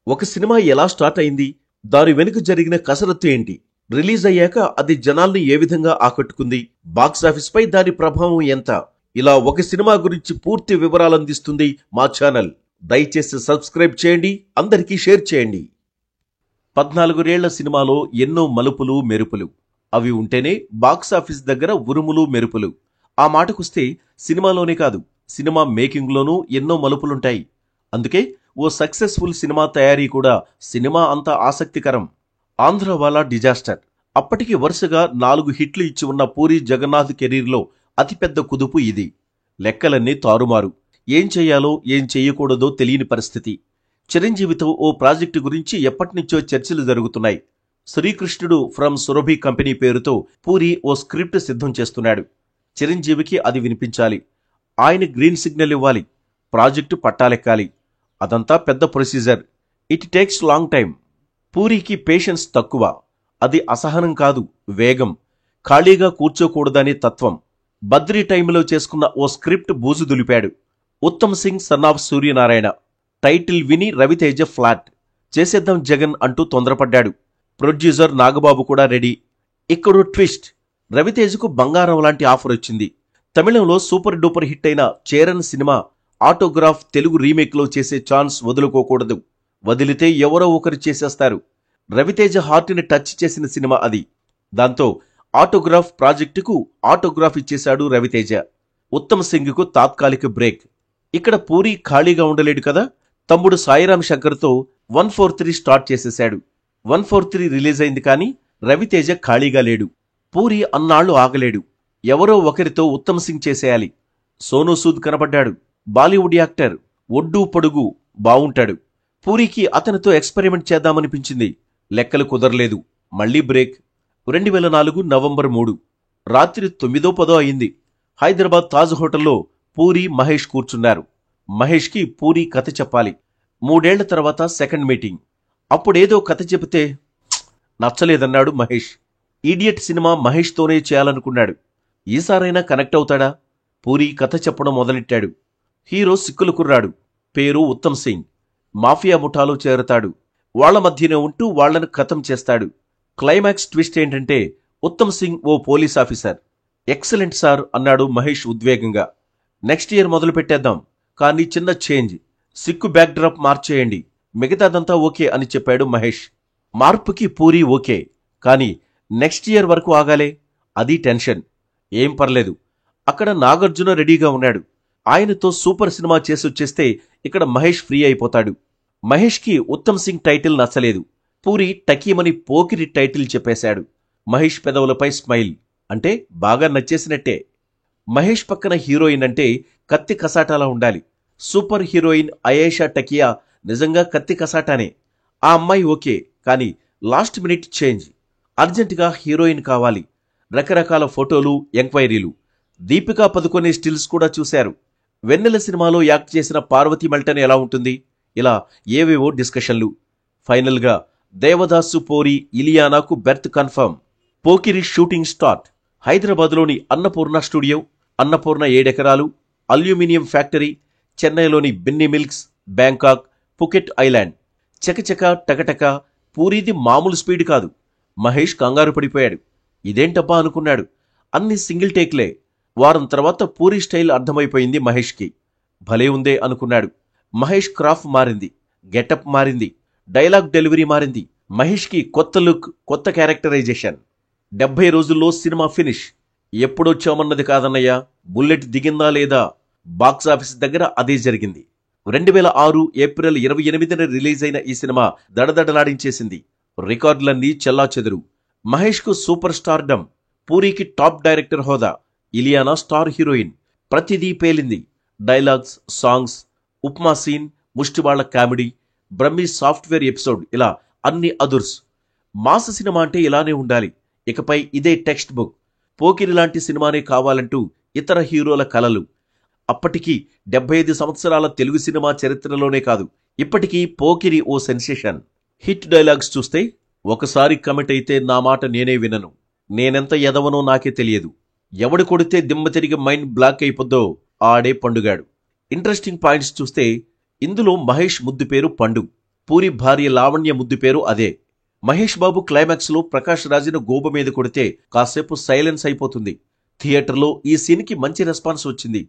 ఒక సినిమా ఎలా స్టార్ట్ అయింది, దాని వెనుక జరిగిన కసరత్తు ఏంటి, రిలీజ్ అయ్యాక అది జనాల్ని ఏ విధంగా ఆకట్టుకుంది, బాక్సాఫీస్ పై దాని ప్రభావం ఎంత, ఇలా ఒక సినిమా గురించి పూర్తి వివరాలు అందిస్తుంది మా ఛానల్. దయచేసి సబ్స్క్రైబ్ చేయండి, అందరికీ షేర్ చేయండి. 14 సినిమాలో ఎన్నో మలుపులు మెరుపులు. అవి ఉంటేనే బాక్సాఫీస్ దగ్గర ఉరుములు మెరుపులు. ఆ మాటకొస్తే సినిమాలోనే కాదు, సినిమా మేకింగ్లోనూ ఎన్నో మలుపులుంటాయి. అందుకే ఓ సక్సెస్ఫుల్ సినిమా తయారీ కూడా సినిమా అంత ఆసక్తికరం. ఆంధ్రవాలా డిజాస్టర్. అప్పటికి వరుసగా 4 హిట్లు ఇచ్చి ఉన్న పూరి జగన్నాథ్ కెరీర్లో అతిపెద్ద కుదుపు ఇది. లెక్కలన్నీ తారుమారు. ఏం చెయ్యాలో ఏం చెయ్యకూడదో తెలియని పరిస్థితి. చిరంజీవితో ఓ ప్రాజెక్టు గురించి ఎప్పటినుంచో చర్చలు జరుగుతున్నాయి. శ్రీకృష్ణుడు ఫ్రమ్ సురభి కంపెనీ పేరుతో పూరి ఓ స్క్రిప్ట్ సిద్ధం చేస్తున్నాడు. చిరంజీవికి అది వినిపించాలి, ఆయన గ్రీన్ సిగ్నల్ ఇవ్వాలి, ప్రాజెక్టు పట్టాలెక్కాలి. అదంతా పెద్ద procedure. It takes long time. పూరికి పేషెన్స్ తక్కువ. అది అసహనం కాదు, వేగం. ఖాళీగా కూర్చోకూడదనే తత్వం. బద్రీ టైంలో చేసుకున్న ఓ స్క్రిప్ట్ బూజు దులిపాడు. Uttam Singh son of Suryanarayana. Title విని రవితేజ ఫ్లాట్. చేసేద్దాం జగన్ అంటూ తొందరపడ్డాడు. ప్రొడ్యూసర్ నాగబాబు కూడా రెడీ. ఇక్కడో ట్విస్ట్. రవితేజకు బంగారం లాంటి ఆఫర్ వచ్చింది. తమిళంలో సూపర్ డూపర్ హిట్ అయిన చేరన్ సినిమా ఆటోగ్రాఫ్ తెలుగు రీమేక్లో చేసే ఛాన్స్ వదులుకోకూడదు. వదిలితే ఎవరో ఒకరు చేసేస్తారు. రవితేజ హార్ట్ని టచ్ చేసిన సినిమా అది. దాంతో ఆటోగ్రాఫ్ ప్రాజెక్టుకు ఆటోగ్రాఫ్ ఇచ్చేశాడు రవితేజ. ఉత్తమ్ సింగ్కు తాత్కాలిక బ్రేక్. ఇక్కడ పూరి ఖాళీగా ఉండలేడు కదా. తమ్ముడు సాయిరామ్ శంకర్తో 143 స్టార్ట్ చేసేశాడు. 143 రిలీజ్ అయింది, కానీ రవితేజ ఖాళీగా లేడు. పూరి అన్నాళ్లు ఆగలేడు. ఎవరో ఒకరితో ఉత్తమ్ సింగ్ చేసేయాలి. సోనూ సూద్ కనబడ్డాడు. బాలీవుడ్ యాక్టర్, ఒడ్డు పొడుగు, బావుంటాడు. పూరికి అతనితో ఎక్స్పెరిమెంట్ చేద్దామనిపించింది. లెక్కలు కుదరలేదు. మళ్లీ బ్రేక్. 2004 నవంబర్ 3 రాత్రి 9-10 అయింది. హైదరాబాద్ తాజ్ హోటల్లో పూరి, మహేష్ కూర్చున్నారు. మహేష్కి పూరి కథ చెప్పాలి. 3 ఏళ్ల తర్వాత సెకండ్ మీటింగ్. అప్పుడేదో కథ చెబితే నచ్చలేదన్నాడు మహేష్. ఈడియట్ సినిమా మహేష్తోనే చేయాలనుకున్నాడు. ఈసారైనా కనెక్ట్ అవుతాడా? పూరి కథ చెప్పడం మొదలెట్టాడు. హీరో సిక్కులు కుర్రాడు. పేరు ఉత్తమ్ సింగ్. మాఫియా ముఠాలో చేరతాడు. వాళ్ల మధ్యనే ఉంటూ వాళ్లను ఖతం చేస్తాడు. క్లైమాక్స్ ట్విస్ట్ ఏంటంటే ఉత్తమ్ సింగ్ ఓ పోలీస్ ఆఫీసర్. ఎక్సలెంట్ సార్ అన్నాడు మహేష్ ఉద్వేగంగా. నెక్స్ట్ ఇయర్ మొదలు పెట్టేద్దాం, కానీ చిన్న చేంజ్. సిక్కు బ్యాక్డ్రాప్ మార్చేయండి, మిగతాదంతా ఓకే అని చెప్పాడు మహేష్. మార్పుకి పూరి ఓకే, కానీ నెక్స్ట్ ఇయర్ వరకు ఆగాలే, అది టెన్షన్. ఏం పర్లేదు, అక్కడ నాగార్జున రెడీగా ఉన్నాడు. ఆయనతో సూపర్ సినిమా చేసొచ్చేస్తే ఇక్కడ మహేష్ ఫ్రీ అయిపోతాడు. మహేష్కి ఉత్తమ్ సింగ్ టైటిల్ నచ్చలేదు. పూరి టకీమని పోకిరి టైటిల్ చెప్పేశాడు. మహేష్ పెదవులపై స్మైల్. అంటే బాగా నచ్చేసినట్టే. మహేష్ పక్కన హీరోయిన్ అంటే కత్తి కసాటాలా ఉండాలి. సూపర్ హీరోయిన్ అయేషా టకియా నిజంగా కత్తి కసాటానే. ఆ అమ్మాయి ఓకే, కానీ లాస్ట్ మినిట్ చేంజ్. అర్జెంటుగా హీరోయిన్ కావాలి. రకరకాల ఫోటోలు, ఎంక్వైరీలు. దీపికా పదుకొనే స్టిల్స్ కూడా చూశారు. వెన్నెల సినిమాలో యాక్ట్ చేసిన పార్వతి మల్టన్ ఎలా ఉంటుంది? ఇలా ఏవేవో డిస్కషన్లు. ఫైనల్గా దేవదాసు పోరి ఇలియానాకు berth confirm. Pokiri shooting start. హైదరాబాద్లోని అన్నపూర్ణ స్టూడియో, అన్నపూర్ణ 7 ఎకరాలు, అల్యూమినియం ఫ్యాక్టరీ, చెన్నైలోని Binny mills, Bangkok, Phuket island. చకచక టకటక. పూరీది మామూలు స్పీడ్ కాదు. మహేష్ కంగారు పడిపోయాడు. ఇదేంటబ్బా అనుకున్నాడు. అన్ని సింగిల్ టేక్లే. వారం తర్వాత పూరి స్టైల్ అర్థమైపోయింది మహేష్కి. భలే ఉందే అనుకున్నాడు. మహేష్ క్రాఫ్ మారింది, గెటప్ మారింది, డైలాగ్ డెలివరీ మారింది. మహేష్కి కొత్త లుక్, కొత్త క్యారెక్టరైజేషన్. 70 రోజుల్లో సినిమా ఫినిష్. ఎప్పుడొచ్చామన్నది కాదన్నయ్యా, బుల్లెట్ దిగిందా లేదా? బాక్సాఫీస్ దగ్గర అదే జరిగింది. 2006 ఏప్రిల్ 28న రిలీజ్ అయిన ఈ సినిమా దడదడలాడించేసింది. రికార్డులన్నీ చెల్లాచెదురు. మహేష్కు సూపర్ స్టార్డమ్, పూరికి టాప్ డైరెక్టర్ హోదా, ఇలియానా స్టార్ హీరోయిన్. ప్రతిదీ పేలింది. డైలాగ్స్, సాంగ్స్, ఉప్మా సీన్, ముష్టివాళ్ల కామెడీ, బ్రహ్మి సాఫ్ట్వేర్ ఎపిసోడ్, ఇలా అన్ని అదుర్స్. మాస సినిమా అంటే ఇలానే ఉండాలి. ఇకపై ఇదే టెక్స్ట్ బుక్. పోకిరి లాంటి సినిమానే కావాలంటూ ఇతర హీరోల కలలు. అప్పటికి 75 సంవత్సరాల తెలుగు సినిమా చరిత్రలోనే కాదు, ఇప్పటికీ పోకిరి ఓ సెన్సేషన్. హిట్ డైలాగ్స్ చూస్తే, ఒకసారి కమిట్ అయితే నా మాట నేనే వినను, నేనెంత ఎదవనో నాకే తెలియదు, ఎవడు కొడితే దిమ్మ తిరిగి మైండ్ బ్లాక్ అయిపోద్దో ఆడే పండుగాడు. ఇంట్రెస్టింగ్ పాయింట్స్ చూస్తే ఇందులో మహేష్ ముద్దు పేరు పండు. పూరి భార్య లావణ్య ముద్దు పేరు అదే. మహేష్ బాబు క్లైమాక్స్ లో ప్రకాష్ రాజును గోబ మీద కొడితే కాసేపు సైలెన్స్ అయిపోతుంది. థియేటర్లో ఈ సీన్కి మంచి రెస్పాన్స్ వచ్చింది.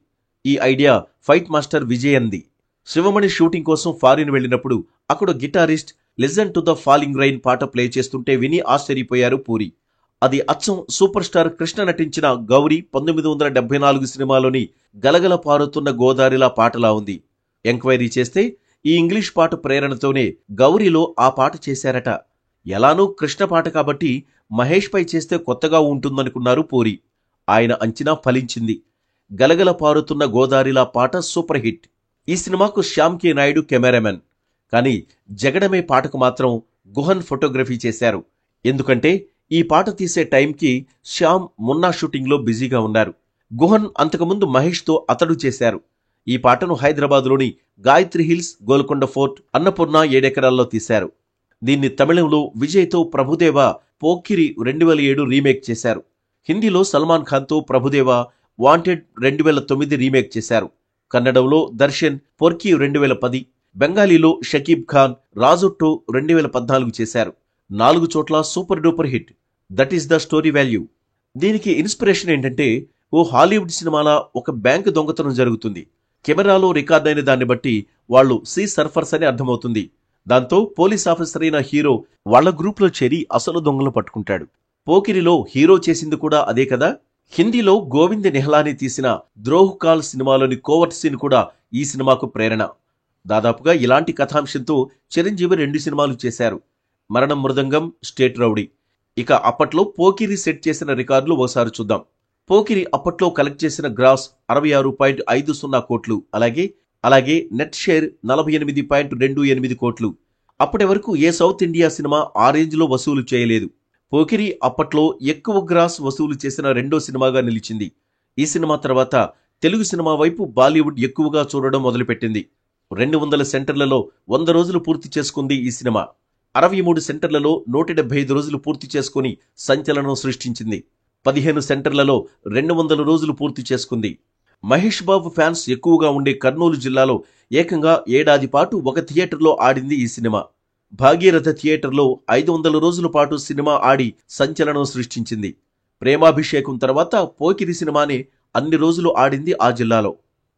ఈ ఐడియా ఫైట్ మాస్టర్ విజయ్ అంది. శివమణి షూటింగ్ కోసం ఫారిన్ వెళ్లినప్పుడు అక్కడ guitarist listen to the falling rain పాట ప్లే చేస్తుంటే విని ఆశ్చర్యపోయారు పూరి. అది అచ్చం సూపర్ స్టార్ కృష్ణ నటించిన గౌరీ 1974 సినిమాలోని గలగల పారుతున్న గోదారిలా పాటలా ఉంది. ఎంక్వైరీ చేస్తే ఈ ఇంగ్లీష్ పాట ప్రేరణతోనే గౌరీలో ఆ పాట చేశారట. ఎలానూ కృష్ణ పాట కాబట్టి మహేష్ పై చేస్తే కొత్తగా ఉంటుందనుకున్నారు పూరి. ఆయన అంచనా ఫలించింది. గలగల పారుతున్న గోదారిలా పాట సూపర్ హిట్. ఈ సినిమాకు శ్యామ్ కే నాయుడు కెమెరామెన్. కానీ జగడమే పాటకు మాత్రం గుహన్ ఫోటోగ్రఫీ చేశారు. ఎందుకంటే ఈ పాట తీసే టైంకి శ్యామ్ మున్నా షూటింగ్లో బిజీగా ఉన్నారు. గుహన్ అంతకుముందు మహేష్తో అతడు చేశారు. ఈ పాటను హైదరాబాద్లోని గాయత్రి హిల్స్, గోల్కొండ ఫోర్ట్, అన్నపూర్ణ 7 ఎకరాల్లో తీశారు. దీన్ని తమిళంలో విజయ్తో ప్రభుదేవ పోకిరి 2007 రీమేక్ చేశారు. హిందీలో సల్మాన్ ఖాన్తో ప్రభుదేవ వాంటెడ్ 2009 రీమేక్ చేశారు. కన్నడంలో దర్శన్ పొర్కి 2010, బెంగాలీలో షకీబ్ ఖాన్ రాజుట్టు 2014 చేశారు. 4 చోట్ల super duper hit. That is the story value. దీనికి ఇన్స్పిరేషన్ ఏంటంటే ఓ హాలీవుడ్ సినిమాలా ఒక బ్యాంకు దొంగతనం జరుగుతుంది. కెమెరాలో రికార్డైన దాన్ని బట్టి వాళ్లు సీ సర్ఫర్స్ అని అర్థమవుతుంది. దాంతో పోలీస్ ఆఫీసర్ అయిన హీరో వాళ్ల గ్రూప్లో చేరి అసలు దొంగలు పట్టుకుంటాడు. పోకిరిలో హీరో చేసింది కూడా అదే కదా. హిందీలో గోవింద్ నిహలాని తీసిన ద్రోహ్ కాల్ సినిమాలోని కోవర్ట్ సీన్ కూడా ఈ సినిమాకు ప్రేరణ. దాదాపుగా ఇలాంటి కథాంశంతో చిరంజీవి 2 సినిమాలు చేశారు. మరణం మృదంగం, స్టేట్ రౌడీ. ఇక అప్పట్లో పోకిరి సెట్ చేసిన రికార్డులు ఓసారి చూద్దాం. పోకిరి అప్పట్లో కలెక్ట్ చేసిన గ్రాస్ 66.50 కోట్లు. అలాగే నెట్ షేర్ 48.28 కోట్లు. అప్పటి వరకు ఏ సౌత్ ఇండియా సినిమా ఆ రేంజ్లో వసూలు చేయలేదు. పోకిరి అప్పట్లో ఎక్కువ గ్రాస్ వసూలు చేసిన 2వ సినిమాగా నిలిచింది. ఈ సినిమా తర్వాత తెలుగు సినిమా వైపు బాలీవుడ్ ఎక్కువగా చూడడం మొదలుపెట్టింది. 200 సెంటర్లలో 100 రోజులు పూర్తి చేసుకుంది ఈ సినిమా. 63 సెంటర్లలో 175 రోజులు పూర్తి చేసుకుని సంచలనం సృష్టించింది. 15 సెంటర్లలో 200 రోజులు పూర్తి చేసుకుంది. మహేష్ బాబు ఫ్యాన్స్ ఎక్కువగా ఉండే కర్నూలు జిల్లాలో ఏకంగా ఏడాది పాటు ఒక థియేటర్లో ఆడింది ఈ సినిమా. భాగీరథ థియేటర్లో 500 రోజుల పాటు సినిమా ఆడి సంచలనం సృష్టించింది. ప్రేమాభిషేకం తర్వాత పోకిరి సినిమానే అన్ని రోజులు ఆడింది ఆ జిల్లాలో.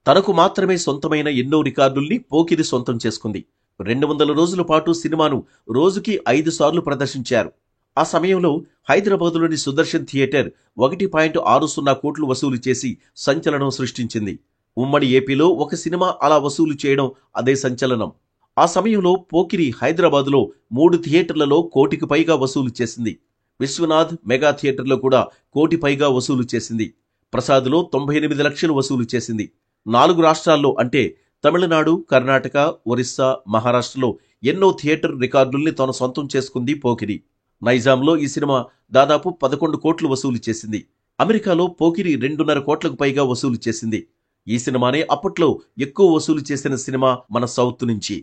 తనకు మాత్రమే సొంతమైన ఎన్నో రికార్డుల్ని పోకిరి సొంతం చేసుకుంది. 200 రోజుల పాటు సినిమాను రోజుకి 5 సార్లు ప్రదర్శించారు. ఆ సమయంలో హైదరాబాదులోని సుదర్శన్ థియేటర్ 1.60 కోట్లు వసూలు చేసి సంచలనం సృష్టించింది. ఉమ్మడి ఏపీలో ఒక సినిమా అలా వసూలు చేయడం అదే సంచలనం. ఆ సమయంలో పోకిరి హైదరాబాదులో 3 థియేటర్లలో 1 కోటికి పైగా వసూలు చేసింది. విశ్వనాథ్ మెగా థియేటర్లో కూడా 1 కోటి పైగా వసూలు చేసింది. ప్రసాద్లో 98 లక్షలు వసూలు చేసింది. 4 రాష్ట్రాల్లో అంటే తమిళనాడు, కర్ణాటక, ఒరిస్సా, మహారాష్ట్రలో ఎన్నో థియేటర్ రికార్డుల్ని తాను సొంతం చేసుకుంది పోకిరి. నైజాంలో ఈ సినిమా దాదాపు 11 కోట్లు వసూలు చేసింది. అమెరికాలో పోకిరి 2.5 కోట్లకు పైగా వసూలు చేసింది. ఈ సినిమానే అప్పట్లో ఎక్కువ వసూలు చేసిన సినిమా మన సౌత్ నుంచి.